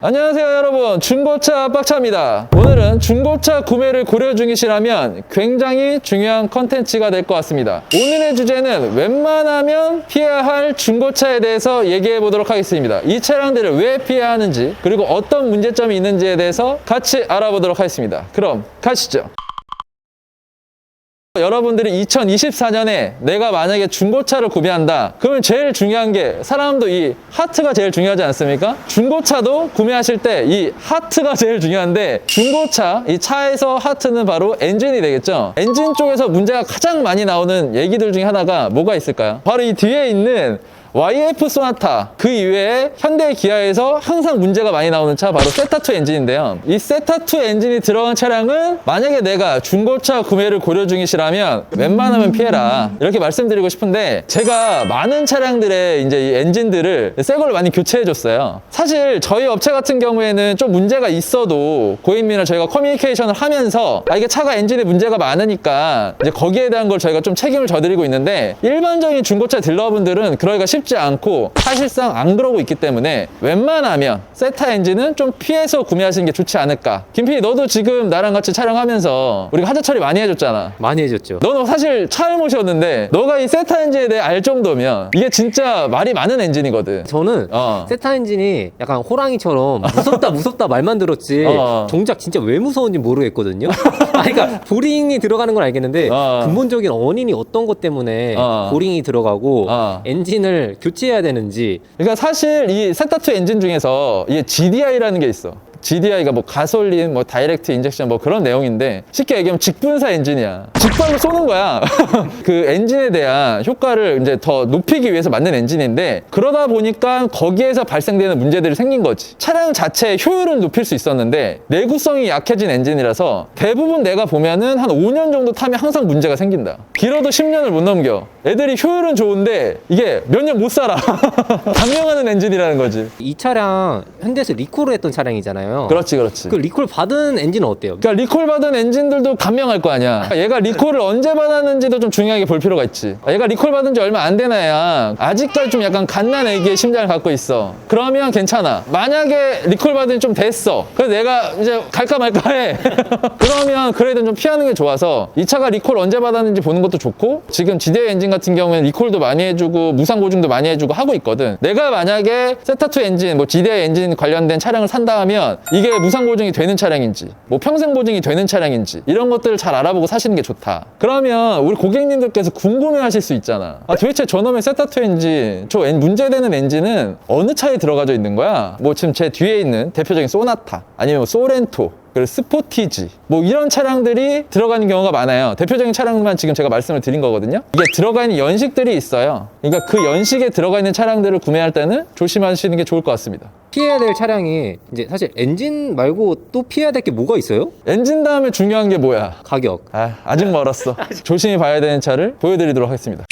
안녕하세요 여러분, 중고차 빡차입니다. 오늘은 중고차 구매를 고려 중이시라면 굉장히 중요한 컨텐츠가 될 것 같습니다. 오늘의 주제는 웬만하면 피해야 할 중고차에 대해서 얘기해 보도록 하겠습니다. 이 차량들을 왜 피해야 하는지, 그리고 어떤 문제점이 있는지에 대해서 같이 알아보도록 하겠습니다. 그럼 가시죠. 여러분들이 2024년에 내가 만약에 중고차를 구매한다, 그러면 제일 중요한 게, 사람도 이 하트가 제일 중요하지 않습니까? 중고차도 구매하실 때 이 하트가 제일 중요한데, 중고차, 이 차에서 하트는 바로 엔진이 되겠죠. 엔진 쪽에서 문제가 가장 많이 나오는 얘기들 중에 하나가 뭐가 있을까요? 바로 이 뒤에 있는 YF 소나타, 그 이외에 현대 기아에서 항상 문제가 많이 나오는 차, 바로 세타2 엔진인데요. 이 세타2 엔진이 들어간 차량은 만약에 내가 중고차 구매를 고려 중이시라면 웬만하면 피해라, 이렇게 말씀드리고 싶은데, 제가 많은 차량들의 이제 이 엔진들을 새 걸로 많이 교체해 줬어요. 사실 저희 업체 같은 경우에는 좀 문제가 있어도 고객님이랑 저희가 커뮤니케이션을 하면서 이게 차가 엔진에 문제가 많으니까 이제 거기에 대한 걸 저희가 좀 책임을 져드리고 있는데, 일반적인 중고차 딜러분들은 그러기가 쉽지 않고 사실상 안 그러고 있기 때문에 웬만하면 세타 엔진은 좀 피해서 구매하시는 게 좋지 않을까. 김PD, 너도 지금 나랑 같이 촬영하면서 우리가 하자 처리 많이 해줬잖아. 많이 해줬죠. 너는 사실 차를 모셨는데 너가 이 세타 엔진에 대해 알 정도면 이게 진짜 말이 많은 엔진이거든. 저는 세타 엔진이 약간 호랑이처럼 무섭다 말만 들었지 정작 진짜 왜 무서운지 모르겠거든요. 그러니까 보링이 들어가는 건 알겠는데 근본적인 원인이 어떤 것 때문에 보링이 들어가고 엔진을 교체해야 되는지. 그러니까 사실 이 세타2 엔진 중에서 이게 GDI라는 게 있어. GDI가 뭐 가솔린, 뭐 다이렉트 인젝션, 뭐 그런 내용인데, 쉽게 얘기하면 직분사 엔진이야. 직발로 쏘는 거야. 그 엔진에 대한 효과를 이제 더 높이기 위해서 만든 엔진인데, 그러다 보니까 거기에서 발생되는 문제들이 생긴 거지. 차량 자체의 효율은 높일 수 있었는데 내구성이 약해진 엔진이라서 대부분 내가 보면은 한 5년 정도 타면 항상 문제가 생긴다. 길어도 10년을 못 넘겨. 애들이 효율은 좋은데 이게 몇 년 못 살아. 단명하는 엔진이라는 거지. 이 차량 현대에서 리콜을 했던 차량이잖아요. 그렇지. 그 리콜 받은 엔진은 어때요? 그러니까 리콜 받은 엔진들도 감명할 거 아니야. 얘가 리콜을 언제 받았는지도 좀 중요하게 볼 필요가 있지. 얘가 리콜 받은 지 얼마 안 되나야 아직까지 좀 약간 갓난애기의 심장을 갖고 있어. 그러면 괜찮아. 만약에 리콜 받은 지 좀 됐어. 그래서 내가 이제 갈까 말까 해. 그러면 그래도 좀 피하는 게 좋아서, 이 차가 리콜 언제 받았는지 보는 것도 좋고, 지금 GDI 엔진 같은 경우에는 리콜도 많이 해주고 무상 보증도 많이 해주고 하고 있거든. 내가 만약에 세타2 엔진, 뭐 GDI 엔진 관련된 차량을 산다 하면 이게 무상 보증이 되는 차량인지, 뭐 평생 보증이 되는 차량인지, 이런 것들을 잘 알아보고 사시는 게 좋다. 그러면 우리 고객님들께서 궁금해 하실 수 있잖아. 도대체 저놈의 세타2 엔진, 저 문제되는 엔진은 어느 차에 들어가져 있는 거야? 뭐 지금 제 뒤에 있는 대표적인 소나타, 아니면 소렌토, 그리고 스포티지, 뭐 이런 차량들이 들어가는 경우가 많아요. 대표적인 차량만 지금 제가 말씀을 드린 거거든요. 이게 들어가 있는 연식들이 있어요. 그러니까 그 연식에 들어가 있는 차량들을 구매할 때는 조심하시는 게 좋을 것 같습니다. 피해야 될 차량이 이제 사실 엔진 말고 또 피해야 될 게 뭐가 있어요? 엔진 다음에 중요한 게 뭐야? 가격. 아직 멀었어. 조심히 봐야 되는 차를 보여드리도록 하겠습니다.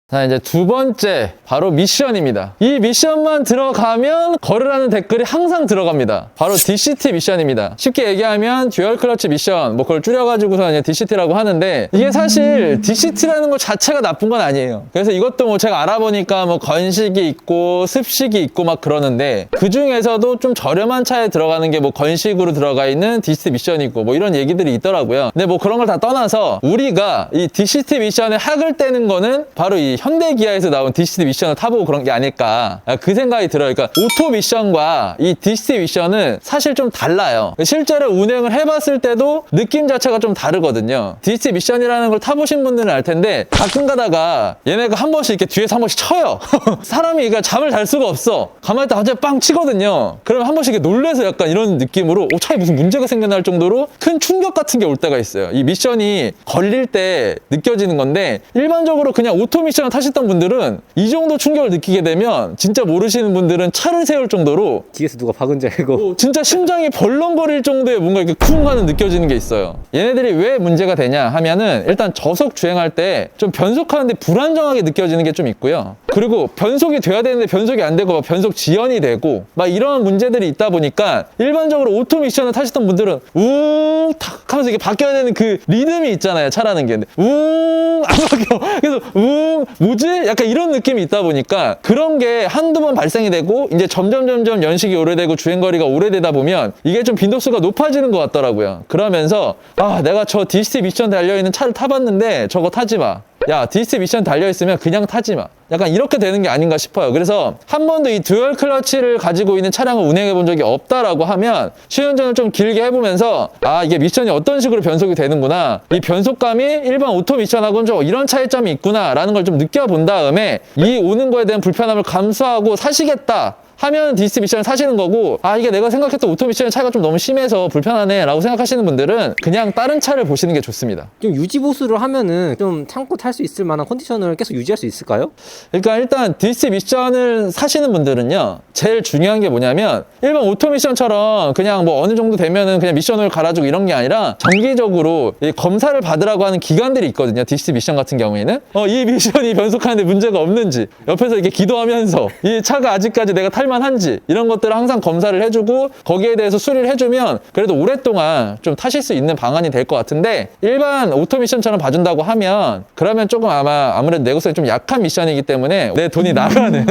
자, 이제 두 번째, 바로 미션입니다. 이 미션만 들어가면 거르라는 댓글이 항상 들어갑니다. 바로 DCT 미션입니다. 쉽게 얘기하면 듀얼 클러치 미션, 뭐 그걸 줄여가지고서 이제 DCT라고 하는데, 이게 사실 DCT라는 것 자체가 나쁜 건 아니에요. 그래서 이것도 뭐 제가 알아보니까 뭐 건식이 있고 습식이 있고 막 그러는데, 그 중에서도 좀 저렴한 차에 들어가는 게 뭐 건식으로 들어가 있는 DCT 미션이고 뭐 이런 얘기들이 있더라고요. 근데 뭐 그런 걸 다 떠나서 우리가 이 DCT 미션에 학을 떼는 거는 바로 이 현대 기아에서 나온 DCT 미션을 타보고 그런 게 아닐까, 그 생각이 들어요. 그러니까 오토 미션과 이 DCT 미션은 사실 좀 달라요. 실제로 운행을 해봤을 때도 느낌 자체가 좀 다르거든요. DCT 미션이라는 걸 타보신 분들은 알 텐데, 가끔 가다가 얘네가 한 번씩 이렇게 뒤에서 한 번씩 쳐요. 사람이 그러니까 잠을 잘 수가 없어. 가만히 있다 갑자기 빵 치거든요. 그러면 한 번씩 이렇게 놀래서 약간 이런 느낌으로 차에 무슨 문제가 생겨날 정도로 큰 충격 같은 게 올 때가 있어요. 이 미션이 걸릴 때 느껴지는 건데, 일반적으로 그냥 오토 미션을 타셨던 분들은 이 정도 충격을 느끼게 되면, 진짜 모르시는 분들은 차를 세울 정도로 뒤에서 누가 박은 줄 알고 진짜 심장이 벌렁거릴 정도의 뭔가 이렇게 쿵 하는 느껴지는 게 있어요. 얘네들이 왜 문제가 되냐 하면은, 일단 저속 주행할 때 좀 변속하는데 불안정하게 느껴지는 게 좀 있고요. 그리고 변속이 돼야 되는데 변속이 안 되고 막 변속 지연이 되고 막 이런 문제들이 있다 보니까, 일반적으로 오토 미션을 타셨던 분들은 웅 탁 하면서 이게 바뀌어야 되는 그 리듬이 있잖아요, 차라는 게. 웅 안 바뀌어. 그래서 웅 뭐지? 약간 이런 느낌이 있다 보니까 그런 게 한두 번 발생이 되고 이제 점점 연식이 오래되고 주행거리가 오래되다 보면 이게 좀 빈도수가 높아지는 것 같더라고요. 그러면서 내가 저 DCT 미션 달려있는 차를 타봤는데 저거 타지 마. 야, DCT 미션 달려있으면 그냥 타지 마. 약간 이렇게 되는 게 아닌가 싶어요. 그래서 한 번도 이 듀얼 클러치를 가지고 있는 차량을 운행해 본 적이 없다라고 하면 시운전을 좀 길게 해보면서 이게 미션이 어떤 식으로 변속이 되는구나, 이 변속감이 일반 오토 미션하고는 좀 이런 차이점이 있구나 라는 걸 좀 느껴본 다음에 이 오는 거에 대한 불편함을 감수하고 사시겠다 하면 DCT 미션을 사시는 거고, 이게 내가 생각했던 오토 미션의 차이가 좀 너무 심해서 불편하네 라고 생각하시는 분들은 그냥 다른 차를 보시는 게 좋습니다. 좀 유지 보수를 하면은 좀 참고 탈 수 있을 만한 컨디션을 계속 유지할 수 있을까요? 그러니까 일단 DCT 미션을 사시는 분들은요, 제일 중요한 게 뭐냐면 일반 오토 미션처럼 그냥 뭐 어느 정도 되면은 그냥 미션을 갈아주고 이런 게 아니라 정기적으로 이 검사를 받으라고 하는 기관들이 있거든요. DCT 미션 같은 경우에는 이 미션이 변속하는데 문제가 없는지 옆에서 이렇게 기도하면서 이 차가 아직까지 내가 탈만한지 이런 것들을 항상 검사를 해주고 거기에 대해서 수리를 해주면 그래도 오랫동안 좀 타실 수 있는 방안이 될 것 같은데, 일반 오토 미션처럼 봐준다고 하면 그러면 조금 아무래도 내구성이 좀 약한 미션이기 때문에 내 돈이 나가는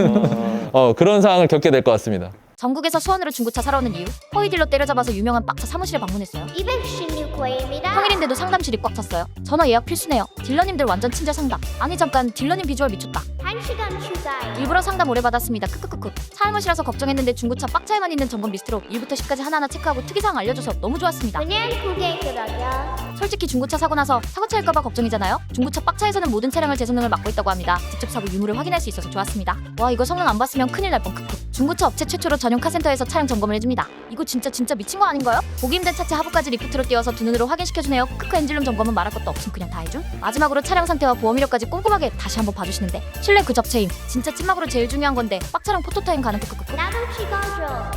그런 상황을 겪게 될 것 같습니다. 전국에서 수원으로 중고차 사러 오는 이유, 허위 딜러 때려잡아서 유명한 빡차 사무실에 방문했어요. 296호입니다. 평일인데도 상담실이 꽉 찼어요. 전화 예약 필수네요. 딜러님들 완전 친절 상담. 아니 잠깐, 딜러님 비주얼 미쳤다. 1시간 추가. 일부러 상담 오래 받았습니다. 크크크크. 차알못이라서 걱정했는데 중고차 빡차에만 있는 점검 리스트로 1부터 10까지 하나하나 체크하고 특이사항 알려줘서 너무 좋았습니다. 그냥 고객이라면 솔직히 중고차 사고 나서 사고차일까봐 걱정이잖아요. 중고차 빡차에서는 모든 차량을 제 성능을 맡고 있다고 합니다. 직접 사고 유무를 확인할 수 있어서 좋았습니다. 와, 이거 성능 안 봤으면 큰일 날 뻔. 크크. 중고차 업체 최초로 전용 카센터에서 차량 점검을 해줍니다. 이거 진짜 미친 거 아닌가요? 보기 힘든 차체 하부까지 리프트로 띄워서 두 눈으로 확인시켜주네요. 크크. 엔진룸 점검은 말할 것도 없음 그냥 다 해줌. 마지막으로 차량 상태와 보험 이력까지 꼼꼼하게 다시 한번 봐주시는데 실내 그 접체임 진짜 찐막으로 제일 중요한 건데 빡차랑 포토타임 가능. 크크크크. 나도 찍어줘.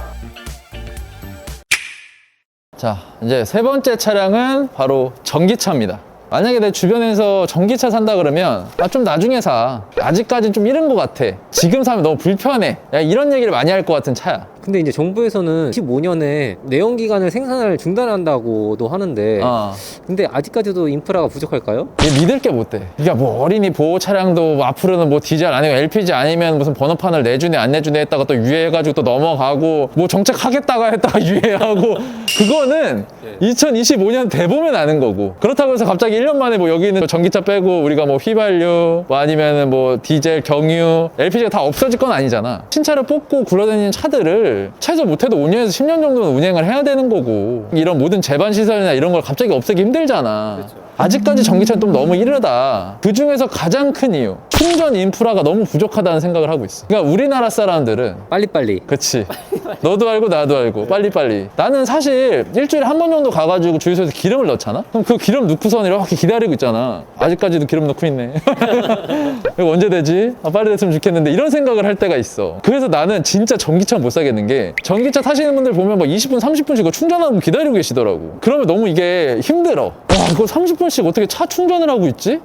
자, 이제 세 번째 차량은 바로 전기차입니다. 만약에 내 주변에서 전기차 산다 그러면 좀 나중에 사, 아직까지는 좀 이른 것 같아, 지금 사면 너무 불편해, 이런 얘기를 많이 할 것 같은 차야. 근데 이제 정부에서는 15년에 내연기관을 생산을 중단한다고도 하는데 근데 아직까지도 인프라가 부족할까요? 믿을 게 못 돼. 그러니까 뭐 어린이 보호 차량도 뭐 앞으로는 뭐 디젤 아니고 LPG 아니면 무슨 번호판을 내주네 안 내주네 했다가 또 유예해가지고 또 넘어가고, 뭐 정책하겠다가 했다가 유예하고 그거는 2025년 돼보면 아는 거고, 그렇다고 해서 갑자기 1년 만에 뭐 여기 있는 전기차 빼고 우리가 뭐 휘발유 뭐 아니면은 뭐 디젤, 경유, LPG가 다 없어질 건 아니잖아. 신차를 뽑고 굴러다니는 차들을 최소 못해도 5년에서 10년 정도는 운행을 해야 되는 거고, 이런 모든 제반 시설이나 이런 걸 갑자기 없애기 힘들잖아. 그렇죠. 아직까지 전기차는 좀 너무 이르다. 그 중에서 가장 큰 이유, 충전 인프라가 너무 부족하다는 생각을 하고 있어. 그러니까 우리나라 사람들은 빨리빨리. 그치. 너도 알고 나도 알고 빨리빨리. 나는 사실 일주일에 한 번 정도 가가지고 주유소에서 기름을 넣잖아? 그럼 그 기름 넣고선 이렇게 기다리고 있잖아. 아직까지도 기름 넣고 있네. 이거 언제 되지? 빨리 됐으면 좋겠는데 이런 생각을 할 때가 있어. 그래서 나는 진짜 전기차 못 사겠는 게, 전기차 타시는 분들 보면 막 20분 30분씩 충전하고 기다리고 계시더라고. 그러면 너무 이게 힘들어. 와, 이거 30분씩 어떻게 차 충전을 하고 있지?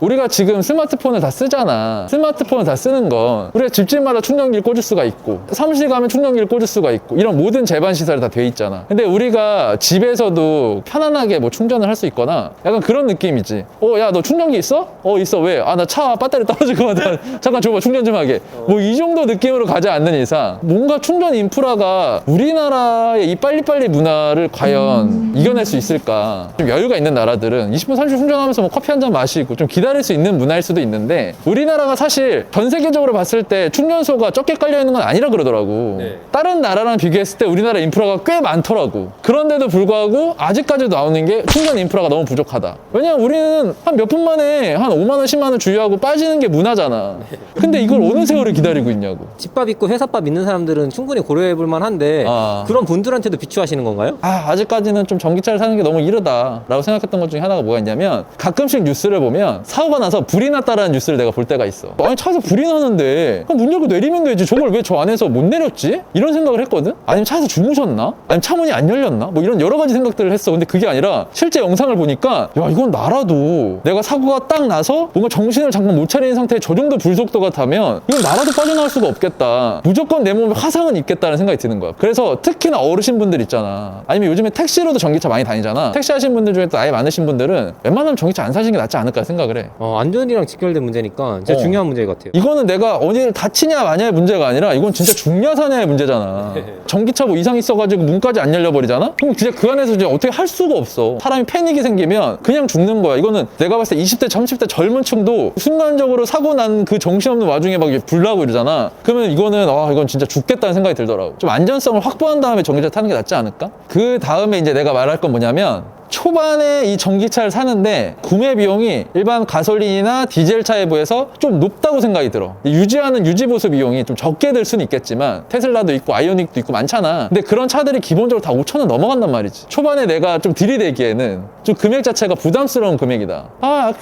우리가 지금 스마트폰을 다 쓰잖아. 스마트폰을 다 쓰는 건 우리가 집집마다 충전기를 꽂을 수가 있고, 사무실 가면 충전기를 꽂을 수가 있고, 이런 모든 제반 시설이 다 돼 있잖아. 근데 우리가 집에서도 편안하게 뭐 충전을 할 수 있거나 약간 그런 느낌이지. 야, 너 충전기 있어? 있어. 왜? 나 차 배터리 떨어질 것 같아. 잠깐 줘봐, 충전 좀 하게. 뭐 이 정도 느낌으로 가지 않는 이상 뭔가 충전 인프라가 우리나라의 이 빨리빨리 문화를 과연 이겨낼 수 있을까? 좀 여유가 있는 나라들은 20분 30분 충전하면서 뭐 커피 한 잔 마시고 좀 기다릴 수 있는 문화일 수도 있는데, 우리나라가 사실 전 세계적으로 봤을 때 충전소가 적게 깔려 있는 건 아니라 그러더라고. 다른 나라랑 비교했을 때 우리나라 인프라가 꽤 많더라고. 그런데도 불구하고 아직까지도 나오는 게 충전 인프라가 너무 부족하다. 왜냐면 우리는 한 몇 분 만에 한 5만 원 10만 원 주유하고 빠지는 게 문화잖아. 근데 이걸 어느 세월을 기다리고 있냐고. 집밥 있고 회사밥 있는 사람들은 충분히 고려해볼 만한데 그런 분들한테도 비추하시는 건가요? 아직까지는 좀 전기차를 사는 게 너무 이르다라고 생각했던 것 중에 하나가 뭐가 있냐면, 가끔씩 뉴스를 보면 사고가 나서 불이 났다라는 뉴스를 내가 볼 때가 있어. 아니, 차에서 불이 나는데 그럼 문 열고 내리면 되지, 저걸 왜 저 안에서 못 내렸지? 이런 생각을 했거든. 아니면 차에서 주무셨나? 아니면 차 문이 안 열렸나? 뭐 이런 여러 가지 생각들을 했어. 근데 그게 아니라 실제 영상을 보니까, 야, 이건 나라도 내가 사고가 딱 나서 뭔가 정신을 잠깐 못 차리는 상태에 저 정도 불속도 같다면 이건 나라도 빠져나올 수가 없겠다. 무조건 내 몸에 화상은 있겠다는 생각이 드는 거야. 그래서 특히나 어르신분들 있잖아. 아니면 요즘에 택시로도 전기차 많이 다니잖아. 택시 하신 분들 중에 또 나이 많으신 분들은 웬만하면 전기차 안 사시는 게 낫지 않을까 생각을 해. 해. 안전이랑 직결된 문제니까 진짜 중요한 문제 같아요. 이거는 내가 어디를 다치냐 마냐의 문제가 아니라 이건 진짜 죽냐 사냐의 문제잖아. 전기차 뭐 이상 있어가지고 문까지 안 열려버리잖아? 그럼 진짜 그 안에서 이제 어떻게 할 수가 없어. 사람이 패닉이 생기면 그냥 죽는 거야. 이거는 내가 봤을 때 20대, 30대 젊은 층도 순간적으로 사고 난 그 정신없는 와중에 막 불나고 이러잖아. 그러면 이거는 이건 진짜 죽겠다는 생각이 들더라고. 좀 안전성을 확보한 다음에 전기차 타는 게 낫지 않을까? 그 다음에 이제 내가 말할 건 뭐냐면 초반에 이 전기차를 사는데 구매 비용이 일반 가솔린이나 디젤 차에 비해서 좀 높다고 생각이 들어. 유지하는 유지보수 비용이 좀 적게 들 수는 있겠지만 테슬라도 있고 아이오닉도 있고 많잖아. 근데 그런 차들이 기본적으로 다 5,000원 넘어간단 말이지. 초반에 내가 좀 들이대기에는 좀 금액 자체가 부담스러운 금액이다.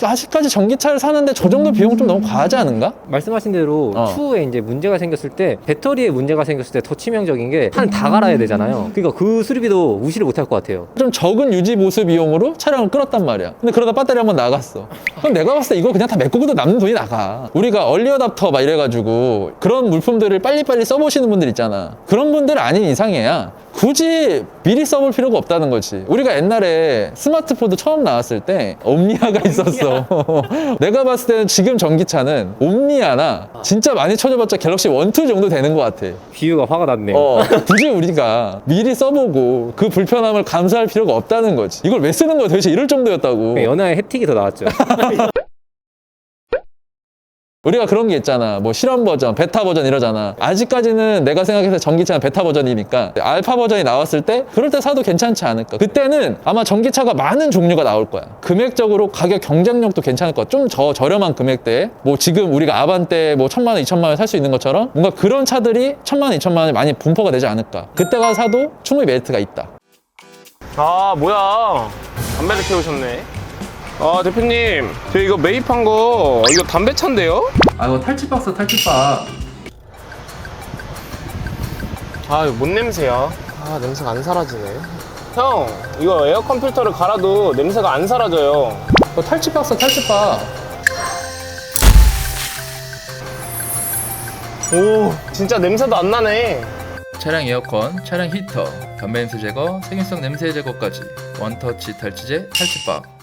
아직까지 전기차를 사는데 저 정도 비용 좀 너무 과하지 않은가? 말씀하신 대로 추후에 이제 문제가 생겼을 때 배터리에 문제가 생겼을 때 더 치명적인 게 한 다 갈아야 되잖아요. 그러니까 그 수리비도 무시를 못할 것 같아요. 좀 적은 유지보수 비용으로 차량을 끌었단 말이야. 근데 그러다 배터리 한번 나갔어. 그럼 내가 봤을 때 이거 그냥 다 메꾸고도 남는 돈이 나가. 우리가 얼리어답터 막 이래가지고 그런 물품들을 빨리빨리 써보시는 분들 있잖아. 그런 분들 아닌 이상이야 굳이 미리 써볼 필요가 없다는 거지. 우리가 옛날에 스마트폰도 처음 나왔을 때 옴니아가 있었어. 내가 봤을 때는 지금 전기차는 옴니아나 진짜 많이 쳐줘봤자 갤럭시 1, 2 정도 되는 것 같아. 비유가 화가 났네요. 굳이 우리가 미리 써보고 그 불편함을 감수할 필요가 없다는 거지. 이걸 왜 쓰는 거야 도대체 이럴 정도였다고. 연하의 혜택이 더 나왔죠. 우리가 그런 게 있잖아. 뭐 실험 버전, 베타 버전 이러잖아. 아직까지는 내가 생각해서 전기차는 베타 버전이니까 알파 버전이 나왔을 때 그럴 때 사도 괜찮지 않을까. 그때는 아마 전기차가 많은 종류가 나올 거야. 금액적으로 가격 경쟁력도 괜찮을 거야. 좀 저렴한 금액대에 뭐 지금 우리가 아반떼 뭐 1,000만 원, 2,000만 원 살 수 있는 것처럼 뭔가 그런 차들이 1,000만 원, 2,000만 원이 많이 분포가 되지 않을까. 그때 가서 사도 충분히 메리트가 있다. 아 뭐야 담배를 태우셨네. 아 대표님 저 이거 매입한 거 이거 담배차인데요? 이거 탈취박스 탈취박. 아 이거 뭔 냄새야. 아 냄새가 안 사라지네. 형 이거 에어컨 필터를 갈아도 냄새가 안 사라져요. 이거 탈취박스 탈취박. 오 진짜 냄새도 안 나네. 차량 에어컨, 차량 히터, 담배 냄새 제거, 세균성 냄새 제거까지 원터치 탈취제 탈취박.